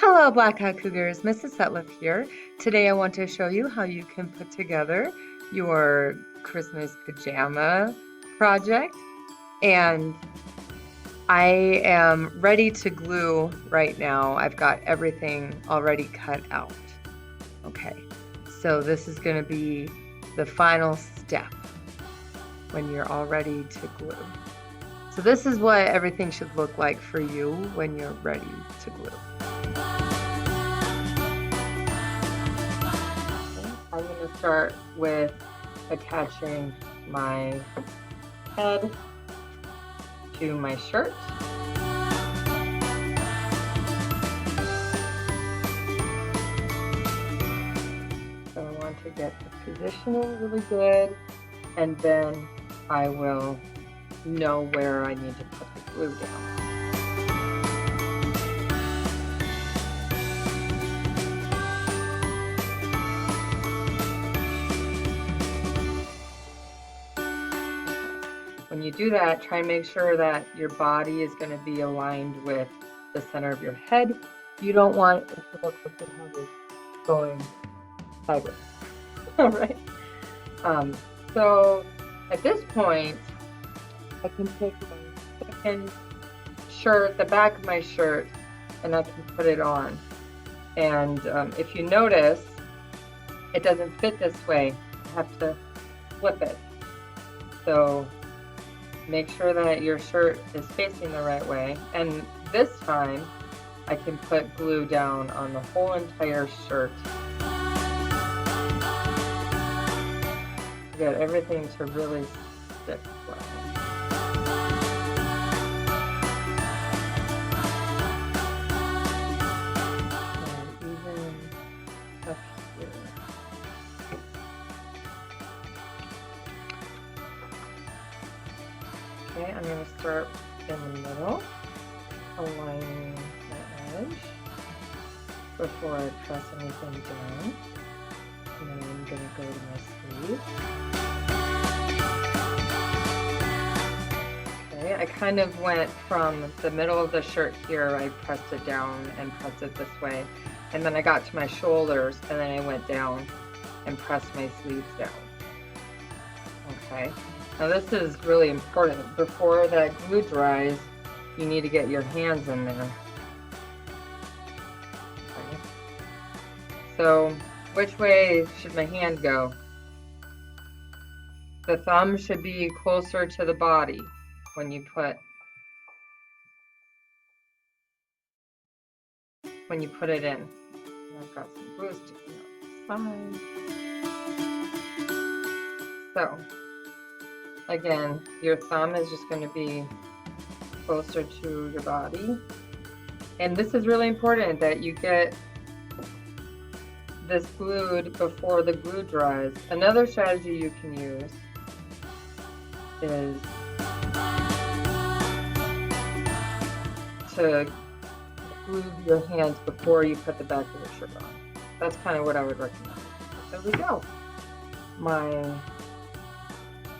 Hello Black Hat Cougars, Mrs. Sutliff here. Today I want to show you how you can put together your Christmas pajama project, and I am ready to glue right now. I've got everything already cut out. Okay, so this is going to be the final step when you're all ready to glue. So this is what everything should look like for you when you're ready to glue. I'm going to start with attaching my head to my shirt. So I want to get the positioning really good, and then I will know where I need to put the glue down. When you do that, try and make sure that your body is going to be aligned with the center of your head. You don't want it to look like your head is going sideways. All right. So at this point, I can take my second shirt, the back of my shirt, and I can put it on. And if you notice, it doesn't fit this way. I have to flip it. So make sure that your shirt is facing the right way. And this time, I can put glue down on the whole entire shirt. Get everything to really stick well. And even up here. Okay, I'm going to start in the middle, aligning my edge before I press anything down. And then I'm going to go to my sleeve. Okay, I kind of went from the middle of the shirt here, I pressed it down and pressed it this way. And then I got to my shoulders, and then I went down and pressed my sleeves down. Okay. Now this is really important. Before that glue dries, you need to get your hands in there. Okay. So which way should my hand go? The thumb should be closer to the body when you put it in. And I've got some glue sticking out the side. So again, your thumb is just going to be closer to your body. And this is really important that you get this glued before the glue dries. Another strategy you can use is to glue your hands before you put the back of your shirt on. That's kind of what I would recommend. There we go. My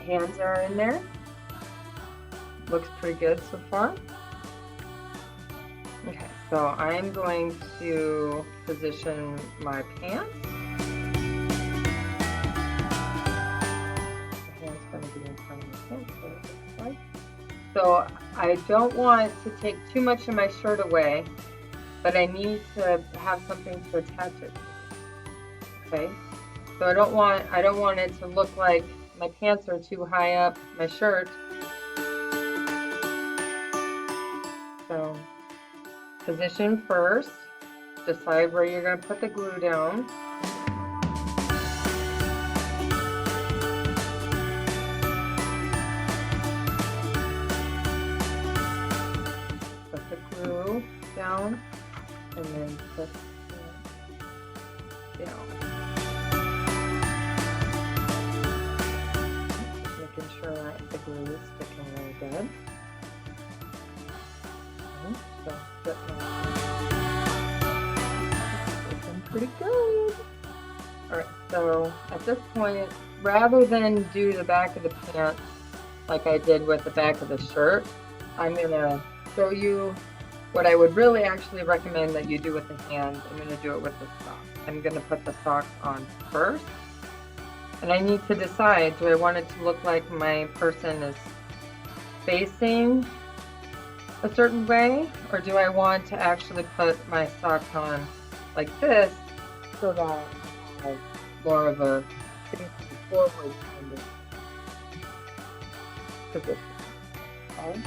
hands are in there. Looks pretty good so far. Okay, so I'm going to position my pants. The hand's going to be in front of my pants, so it looks like. So I don't want to take too much of my shirt away, but I need to have something to attach it to. Okay, so I don't want it to look like my pants are too high up my shirt. So position first, decide where you're going to put the glue down. Put the glue down and then put it down. Making sure that the glue is sticking really good. Okay, so flip looking pretty good. Alright, so at this point, rather than do the back of the pants like I did with the back of the shirt, I'm going to show you What I would really actually recommend that you do with the hands, I'm going to do it with the socks. I'm going to put the socks on first. And I need to decide, do I want it to look like my person is facing a certain way, or do I want to actually put my socks on like this so that I have more of a facing forward kind of position? Okay.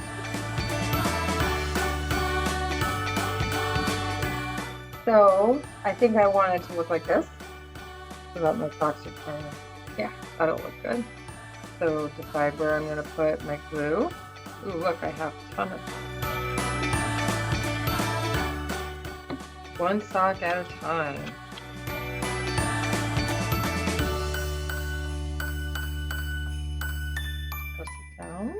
So I think I want it to look like this, so that my socks are kind of, yeah, that'll look good. So decide where I'm going to put my glue. Ooh, look, I have a ton of one sock at a time. Press it down.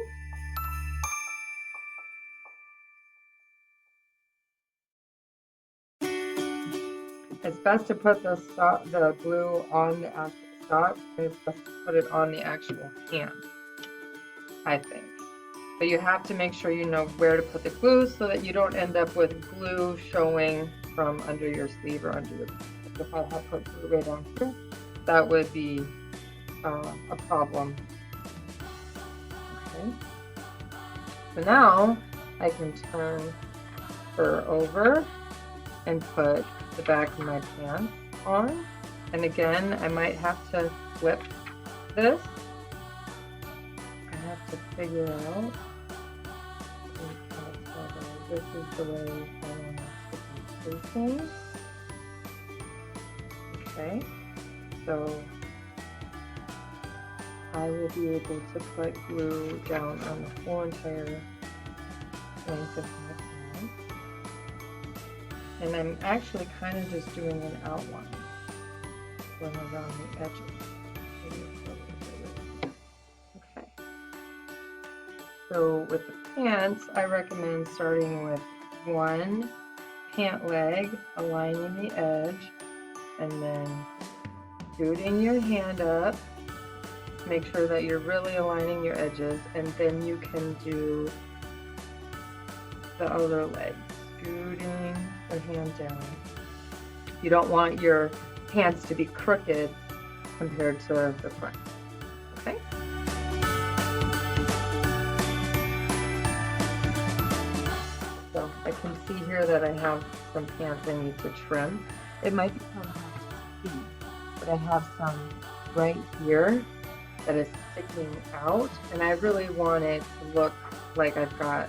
It's best to put the glue on the actual sock, and it's best to put it on the actual hand, I think. But you have to make sure you know where to put the glue so that you don't end up with glue showing from under your sleeve or under your pants. If I had put glue right down here, that would be a problem. Okay. So now I can turn her over and put the back of my pants on. And again, I might have to flip this. I have to figure out. This is the way I want it to be facing. Okay, so I will be able to put glue down on the whole entire length of my pants. And I'm actually kind of just doing an outline going around the edges. Okay. So with the pants, I recommend starting with one pant leg, aligning the edge, and then scooting your hand up. Make sure that you're really aligning your edges, and then you can do the other leg, scooting the hand down. You don't want your pants to be crooked compared to the front. Okay? So I can see here that I have some pants I need to trim. It might be kind of hard to see, but I have some right here that is sticking out, and I really want it to look like I've got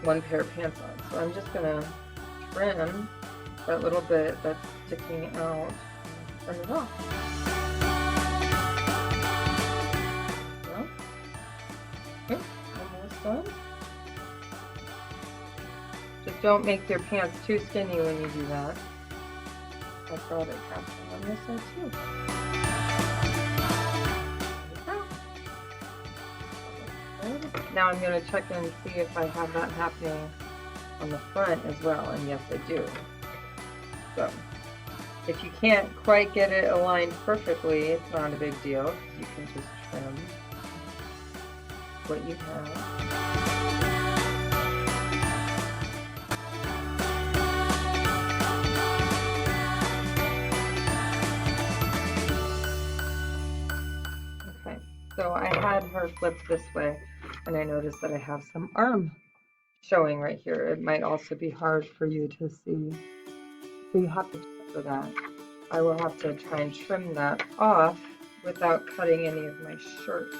one pair of pants on. So I'm just gonna trim that little bit that's sticking out and turn it off. Okay, almost done. Just don't make your pants too skinny when you do that. I thought it happened on this side too. Now I'm going to check and see if I have that happening on the front as well, and yes I do. So if you can't quite get it aligned perfectly, it's not a big deal. You can just trim what you have. Okay, so I had her flipped this way, and I noticed that I have some arm showing right here. It might also be hard for you to see, so you have to check for that. I will have to try and trim that off without cutting any of my shirt.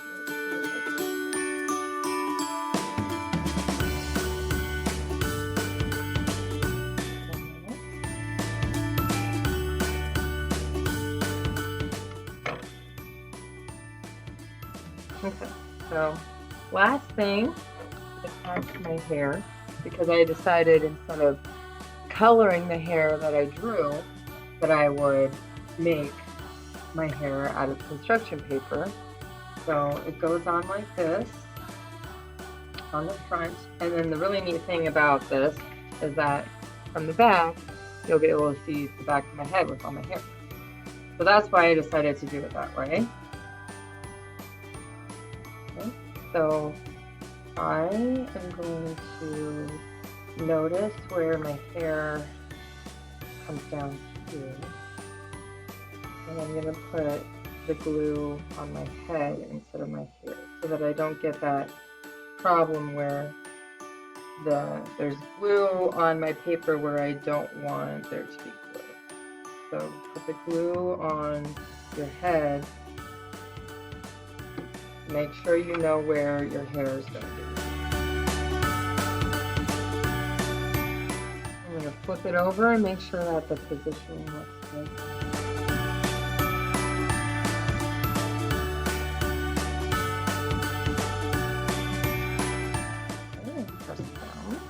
Okay, so last thing, attach my hair, because I decided instead of coloring the hair that I drew, that I would make my hair out of construction paper. So it goes on like this on the front, and then the really neat thing about this is that from the back you'll be able to see the back of my head with all my hair. So that's why I decided to do it that way. Okay. So I am going to notice where my hair comes down here. And I'm going to put the glue on my head instead of my hair so that I don't get that problem where there's glue on my paper where I don't want there to be glue. So put the glue on your head. Make sure you know where your hair is going to be. I'm going to flip it over and make sure that the position looks good. Press down.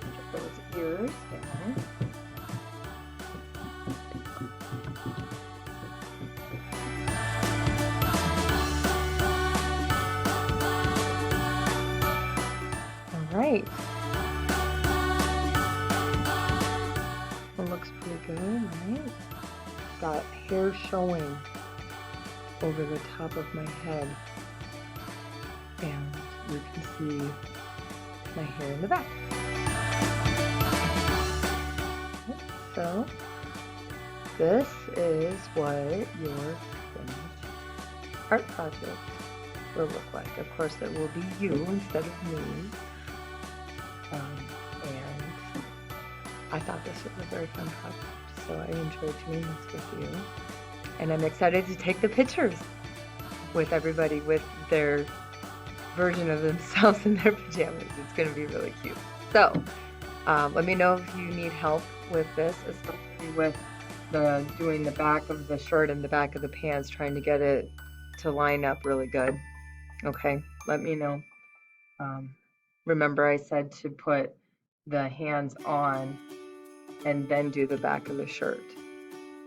Get those ears down. All right. It looks pretty good, right? Got hair showing over the top of my head. And you can see my hair in the back. So this is what your finished art project will look like. Of course, it will be you instead of me. And I thought this was a very fun project, so I enjoyed doing this with you. And I'm excited to take the pictures with everybody with their version of themselves in their pajamas. It's going to be really cute. So let me know if you need help with this, especially with doing the back of the shirt and the back of the pants, trying to get it to line up really good. Okay, let me know. Remember I said to put the hands on and then do the back of the shirt.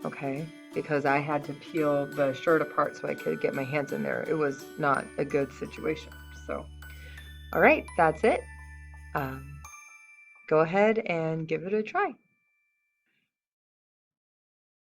Okay, because I had to peel the shirt apart so I could get my hands in there. It was not a good situation. So, all right, that's it. Go ahead and give it a try.